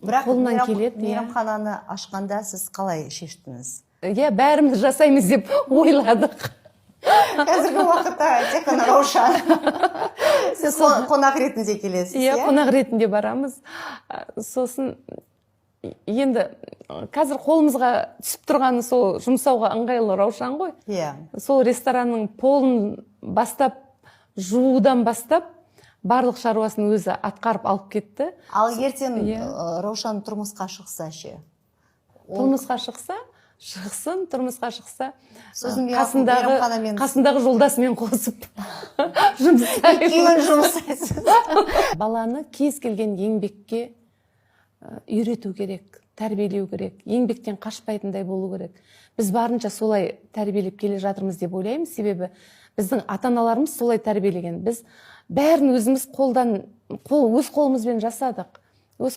Бірақ қолынан келеді. мейрамхананы ашқанда сіз қалай шештіңіз? Бәріміз жасаймыз деп ойладық. Қазіргі уақытта тек қана Раушан. Сіз қонақ ретінде келесіз, Қонақ ретінде барамыз. Сосын енді қазір қолымызға түсіп тұрғаны сол жұмсауға ыңғайлы Раушан ғой. Сол ресторанның полын бастап, жуудан бастап, барлық шаруасын өзі атқарып алып кетті. Ал ертең Раушан тұрмысқа шықса ше? Тұрмысқа шықса, шығсын, тұрмысқа шықса, қасындағы жолдасымен қосып жұмсаймыз. Кейін жұмсайсыз. Баланы кез келген еңбекке үйрету керек, тәрбиелеу керек, еңбектен қашпайтындай болу керек. Біз барынша солай тәрбиелеп келе жатырмыз деп ойлаймыз, себебі біздің ата-аналарымыз солай тәрбиелеген. Біз бәрін өзіміз өз қолымызбен жасадық.